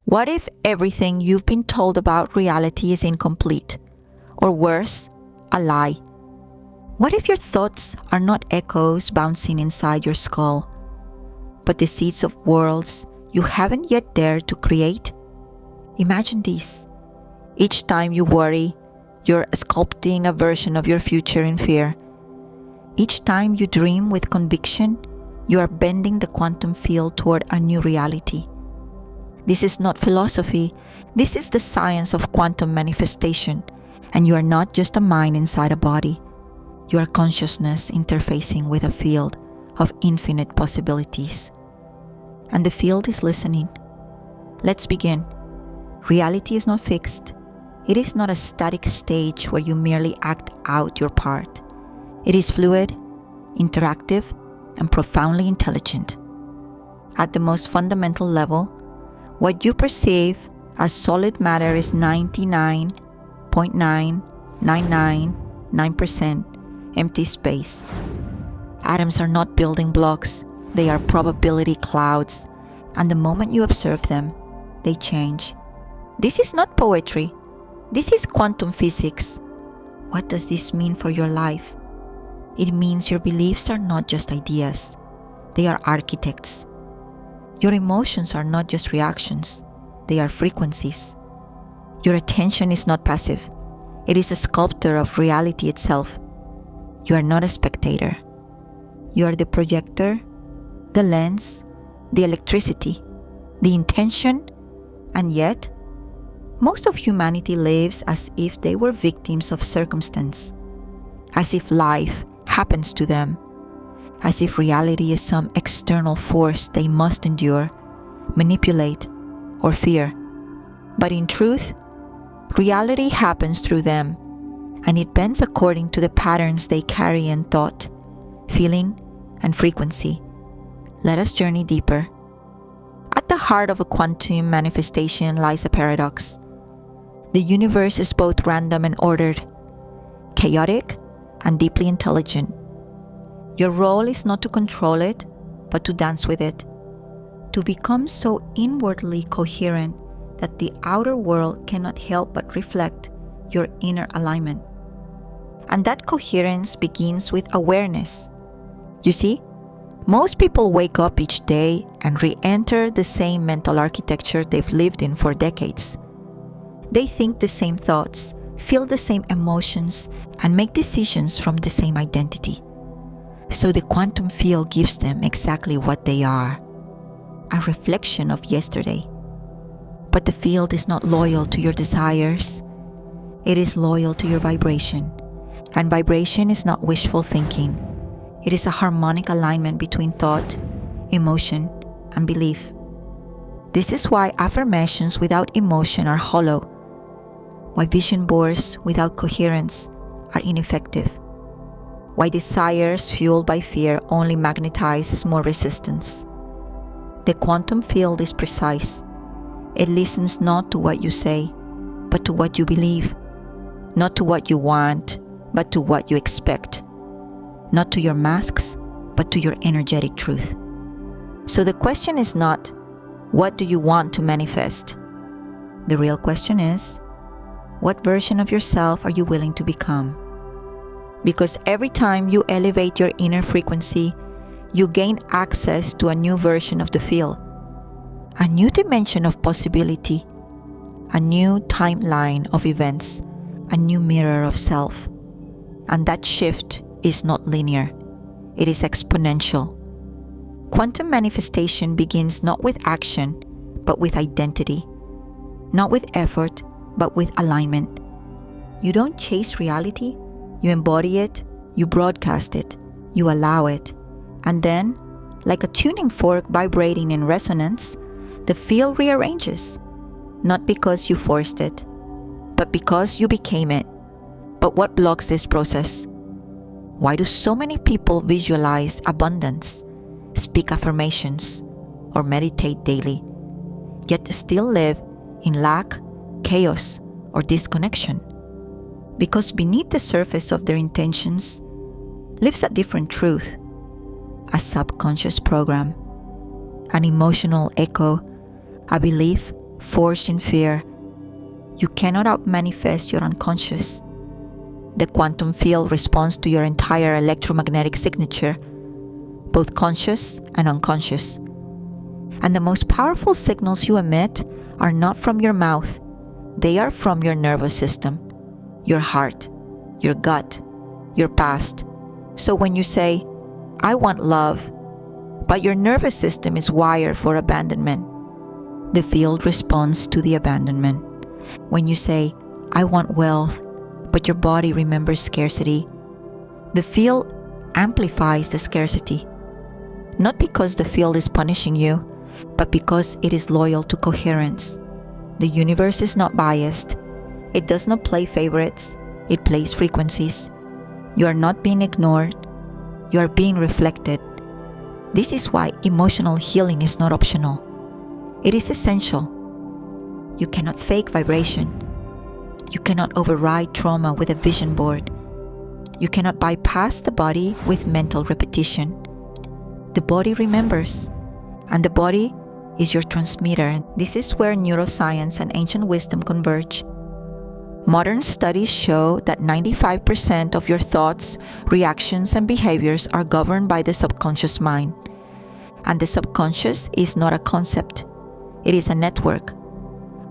What if everything you've been told about reality is incomplete? Or worse, a lie? What if your thoughts are not echoes bouncing inside your skull, but the seeds of worlds you haven't yet dared to create? Imagine this. Each time you worry, you're sculpting a version of your future in fear. Each time you dream with conviction, you are bending the quantum field toward a new reality. This is not philosophy. This is the science of quantum manifestation. And you are not just a mind inside a body. You are consciousness interfacing with a field of infinite possibilities. And the field is listening. Let's begin. Reality is not fixed. It is not a static stage where you merely act out your part. It is fluid, interactive, and profoundly intelligent. At the most fundamental level, what you perceive as solid matter is 99.9999% empty space. Atoms are not building blocks, they are probability clouds, and the moment you observe them, they change. This is not poetry, this is quantum physics. What does this mean for your life? It means your beliefs are not just ideas, they are architects. Your emotions are not just reactions, they are frequencies. Your attention is not passive, it is a sculptor of reality itself. You are not a spectator. You are the projector, the lens, the electricity, the intention, and yet, most of humanity lives as if they were victims of circumstance, as if life happens to them, as if reality is some external force they must endure, manipulate, or fear. But in truth, reality happens through them, and it bends according to the patterns they carry in thought, feeling, and frequency. Let us journey deeper. At the heart of a quantum manifestation lies a paradox. The universe is both random and ordered, chaotic and deeply intelligent. Your role is not to control it, but to dance with it, to become so inwardly coherent that the outer world cannot help but reflect your inner alignment. And that coherence begins with awareness. You see, most people wake up each day and re-enter the same mental architecture they've lived in for decades. They think the same thoughts, feel the same emotions, and make decisions from the same identity. So the quantum field gives them exactly what they are, a reflection of yesterday. But the field is not loyal to your desires. It is loyal to your vibration. And vibration is not wishful thinking. It is a harmonic alignment between thought, emotion, and belief. This is why affirmations without emotion are hollow, why vision boards without coherence are ineffective, why desires fueled by fear only magnetize more resistance. The quantum field is precise. It listens not to what you say, but to what you believe, not to what you want, but to what you expect, not to your masks, but to your energetic truth. So the question is not, what do you want to manifest? The real question is, what version of yourself are you willing to become? Because every time you elevate your inner frequency, you gain access to a new version of the field, a new dimension of possibility, a new timeline of events, a new mirror of self. And that shift is not linear, it is exponential. Quantum manifestation begins not with action, but with identity, not with effort, but with alignment. You don't chase reality, you embody it, you broadcast it, you allow it, and then, like a tuning fork vibrating in resonance, the field rearranges, not because you forced it, but because you became it. But what blocks this process? Why do so many people visualize abundance, speak affirmations, or meditate daily, yet still live in lack, chaos, or disconnection? Because beneath the surface of their intentions lives a different truth, a subconscious program, an emotional echo, a belief forged in fear. You cannot out-manifest your unconscious. The quantum field responds to your entire electromagnetic signature, both conscious and unconscious. And the most powerful signals you emit are not from your mouth. They are from your nervous system, your heart, your gut, your past. So when you say, "I want love," but your nervous system is wired for abandonment, the field responds to the abandonment. When you say, "I want wealth," but your body remembers scarcity, the field amplifies the scarcity. Not because the field is punishing you, but because it is loyal to coherence. The universe is not biased. It does not play favorites. It plays frequencies. You are not being ignored. You are being reflected. This is why emotional healing is not optional. It is essential. You cannot fake vibration. You cannot override trauma with a vision board. You cannot bypass the body with mental repetition. The body remembers, and the body is your transmitter. This is where neuroscience and ancient wisdom converge. Modern studies show that 95% of your thoughts, reactions, and behaviors are governed by the subconscious mind. And the subconscious is not a concept. It is a network,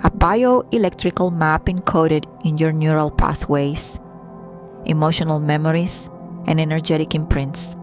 a bioelectrical map encoded in your neural pathways, emotional memories, and energetic imprints.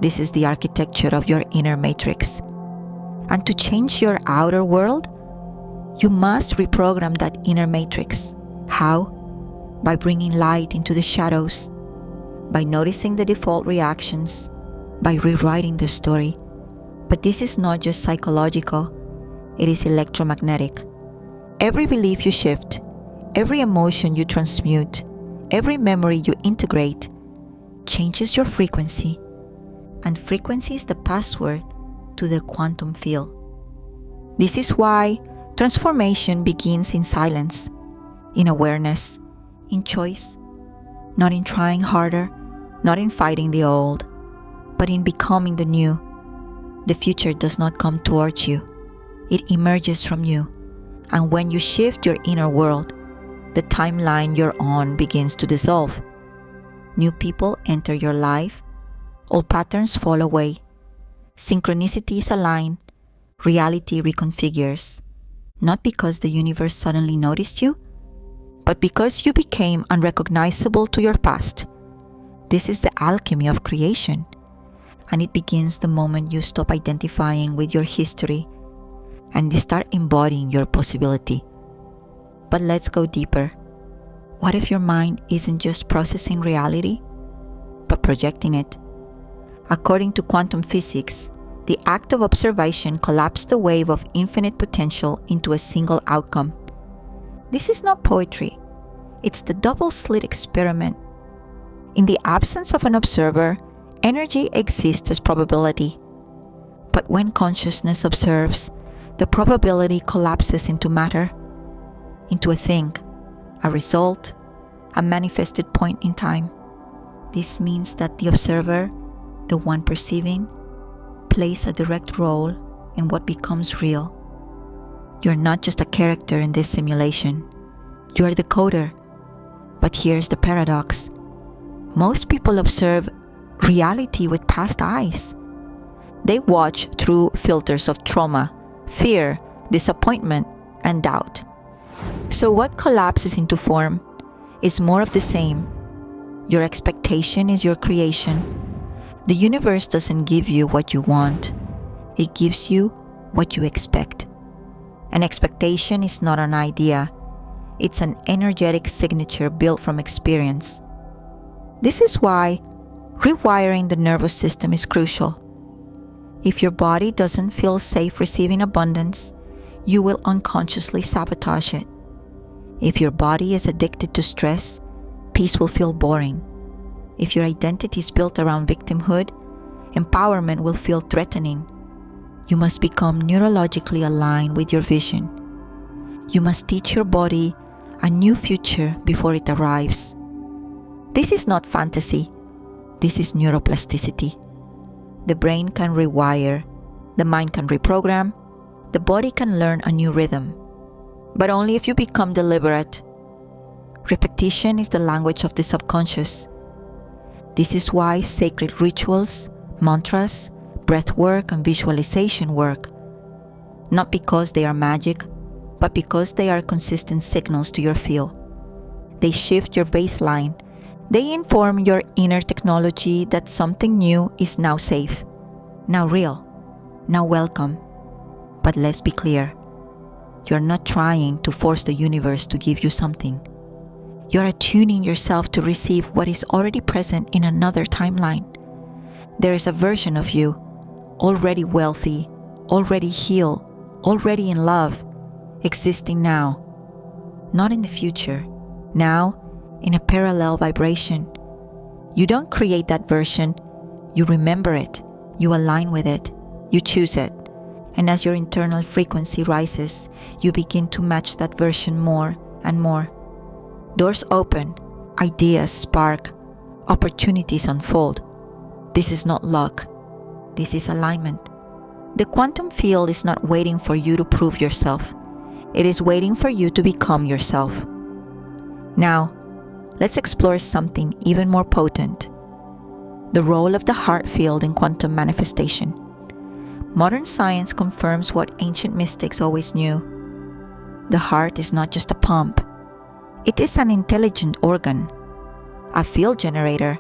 This is the architecture of your inner matrix. And to change your outer world, you must reprogram that inner matrix. How? By bringing light into the shadows, by noticing the default reactions, by rewriting the story. But this is not just psychological, it is electromagnetic. Every belief you shift, every emotion you transmute, every memory you integrate, changes your frequency. And frequency is the password to the quantum field. This is why transformation begins in silence, in awareness, in choice, not in trying harder, not in fighting the old, but in becoming the new. The future does not come towards you. It emerges from you. And when you shift your inner world, the timeline you're on begins to dissolve. New people enter your life. Old patterns fall away. Synchronicities align. Reality reconfigures. Not because the universe suddenly noticed you, but because you became unrecognizable to your past. This is the alchemy of creation. And it begins the moment you stop identifying with your history and start embodying your possibility. But let's go deeper. What if your mind isn't just processing reality, but projecting it? According to quantum physics, the act of observation collapsed the wave of infinite potential into a single outcome. This is not poetry. It's the double-slit experiment. In the absence of an observer, energy exists as probability. But when consciousness observes, the probability collapses into matter, into a thing, a result, a manifested point in time. This means that the observer, the one perceiving, plays a direct role in what becomes real. You're not just a character in this simulation. You're the coder. But here's the paradox. Most people observe reality with past eyes. They watch through filters of trauma, fear, disappointment, and doubt. So what collapses into form is more of the same. Your expectation is your creation. The universe doesn't give you what you want. It gives you what you expect. An expectation is not an idea. It's an energetic signature built from experience. This is why rewiring the nervous system is crucial. If your body doesn't feel safe receiving abundance, you will unconsciously sabotage it. If your body is addicted to stress, peace will feel boring. If your identity is built around victimhood, empowerment will feel threatening. You must become neurologically aligned with your vision. You must teach your body a new future before it arrives. This is not fantasy. This is neuroplasticity. The brain can rewire, the mind can reprogram, the body can learn a new rhythm, but only if you become deliberate. Repetition is the language of the subconscious. This is why sacred rituals, mantras, breath work, and visualization work. Not because they are magic, but because they are consistent signals to your field. They shift your baseline. They inform your inner technology that something new is now safe, now real, now welcome. But let's be clear, you're not trying to force the universe to give you something. You're attuning yourself to receive what is already present in another timeline. There is a version of you, already wealthy, already healed, already in love, existing now. Not in the future, now in a parallel vibration. You don't create that version, you remember it, you align with it, you choose it. And as your internal frequency rises, you begin to match that version more and more. Doors open, ideas spark, opportunities unfold. This is not luck. This is alignment. The quantum field is not waiting for you to prove yourself. It is waiting for you to become yourself. Now, let's explore something even more potent. The role of the heart field in quantum manifestation. Modern science confirms what ancient mystics always knew. The heart is not just a pump. It is an intelligent organ, a field generator,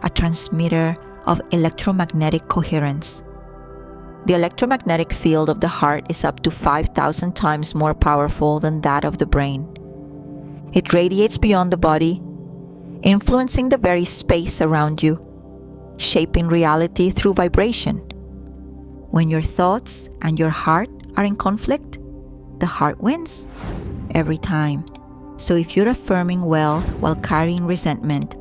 a transmitter of electromagnetic coherence. The electromagnetic field of the heart is up to 5,000 times more powerful than that of the brain. It radiates beyond the body, influencing the very space around you, shaping reality through vibration. When your thoughts and your heart are in conflict, the heart wins every time. So if you're affirming wealth while carrying resentment,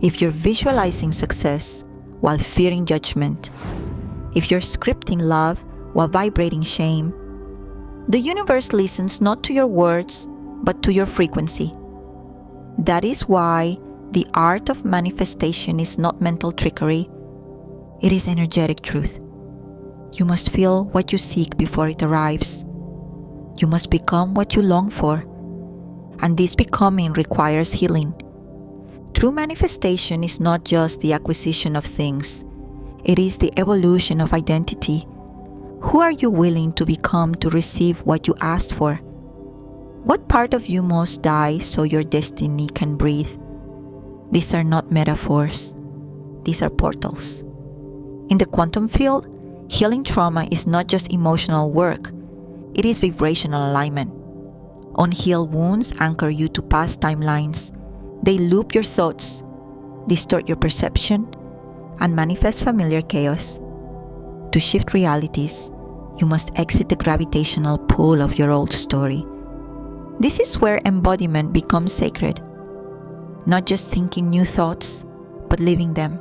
if you're visualizing success while fearing judgment, if you're scripting love while vibrating shame, the universe listens not to your words, but to your frequency. That is why the art of manifestation is not mental trickery, it is energetic truth. You must feel what you seek before it arrives. You must become what you long for. And this becoming requires healing. True manifestation is not just the acquisition of things. It is the evolution of identity. Who are you willing to become to receive what you asked for? What part of you must die so your destiny can breathe? These are not metaphors. These are portals. In the quantum field, healing trauma is not just emotional work. It is vibrational alignment. Unhealed wounds anchor you to past timelines. They loop your thoughts, distort your perception, and manifest familiar chaos. To shift realities, you must exit the gravitational pull of your old story. This is where embodiment becomes sacred. Not just thinking new thoughts, but living them,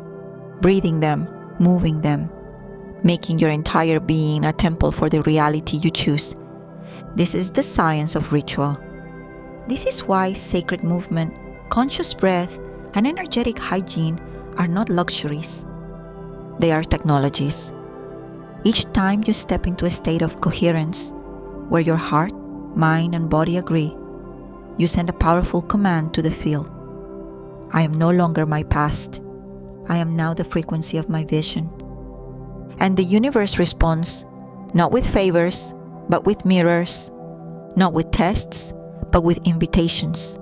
breathing them, moving them, making your entire being a temple for the reality you choose. This is the science of ritual. This is why sacred movement, conscious breath, and energetic hygiene are not luxuries. They are technologies. Each time you step into a state of coherence, where your heart, mind, and body agree, you send a powerful command to the field. I am no longer my past. I am now the frequency of my vision. And the universe responds, not with favors, but with mirrors, not with tests, but with invitations.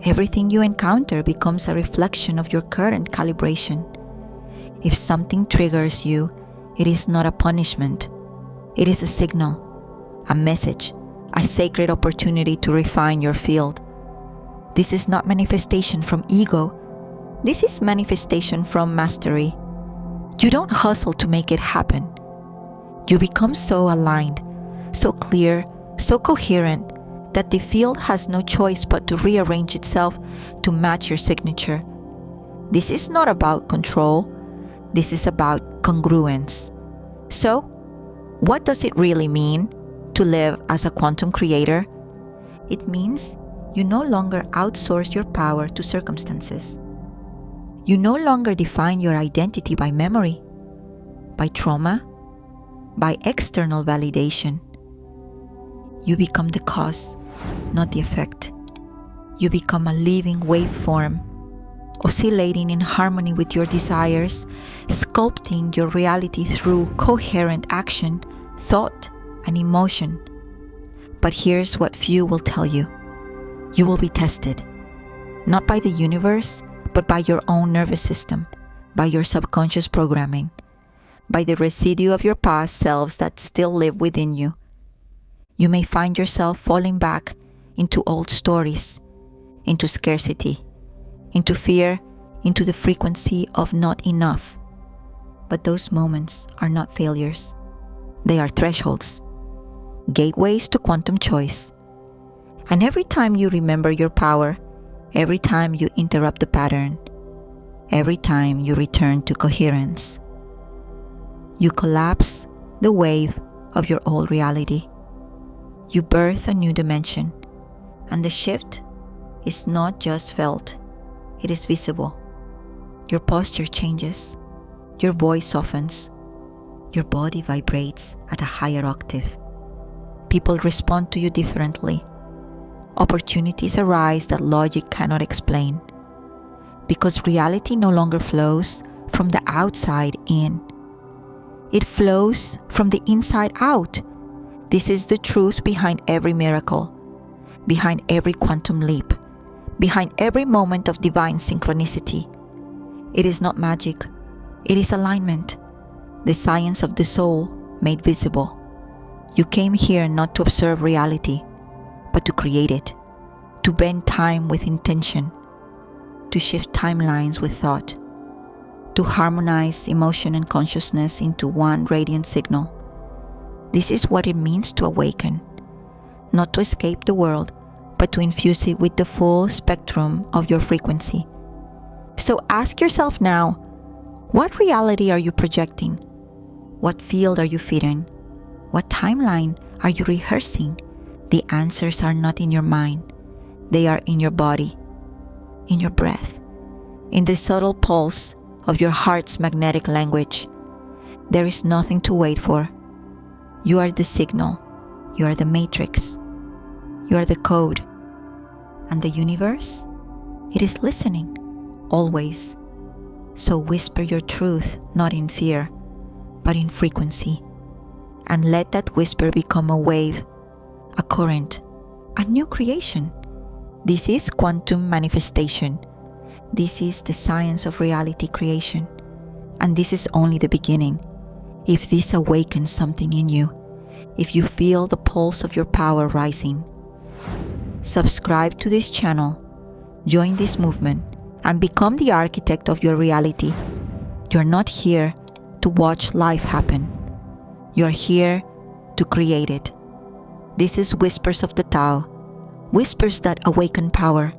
Everything you encounter becomes a reflection of your current calibration. If something triggers you, it is not a punishment. It is a signal, a message, a sacred opportunity to refine your field. This is not manifestation from ego. This is manifestation from mastery. You don't hustle to make it happen. You become so aligned, so clear, so coherent, that the field has no choice but to rearrange itself to match your signature. This is not about control. This is about congruence. So, what does it really mean to live as a quantum creator? It means you no longer outsource your power to circumstances. You no longer define your identity by memory, by trauma, by external validation. You become the cause, not the effect. You become a living waveform, oscillating in harmony with your desires, sculpting your reality through coherent action, thought, and emotion. But here's what few will tell you. You will be tested, not by the universe, but by your own nervous system, by your subconscious programming, by the residue of your past selves that still live within you. You may find yourself falling back into old stories, into scarcity, into fear, into the frequency of not enough. But those moments are not failures. They are thresholds, gateways to quantum choice. And every time you remember your power, every time you interrupt the pattern, every time you return to coherence, you collapse the wave of your old reality. You birth a new dimension, and the shift is not just felt, it is visible. Your posture changes, your voice softens, your body vibrates at a higher octave. People respond to you differently. Opportunities arise that logic cannot explain, because reality no longer flows from the outside in. It flows from the inside out. This is the truth behind every miracle, behind every quantum leap, behind every moment of divine synchronicity. It is not magic, it is alignment, the science of the soul made visible. You came here not to observe reality, but to create it, to bend time with intention, to shift timelines with thought, to harmonize emotion and consciousness into one radiant signal. This is what it means to awaken, not to escape the world, but to infuse it with the full spectrum of your frequency. So ask yourself now, what reality are you projecting? What field are you fitting? What timeline are you rehearsing? The answers are not in your mind. They are in your body, in your breath, in the subtle pulse of your heart's magnetic language. There is nothing to wait for. You are the signal. You are the matrix. You are the code. And the universe? It is listening, always. So whisper your truth, not in fear, but in frequency. And let that whisper become a wave, a current, a new creation. This is quantum manifestation. This is the science of reality creation. And this is only the beginning. If this awakens something in you, if you feel the pulse of your power rising, subscribe to this channel, join this movement, and become the architect of your reality. You're not here to watch life happen. You're here to create it. This is Whispers of the Tao, whispers that awaken power,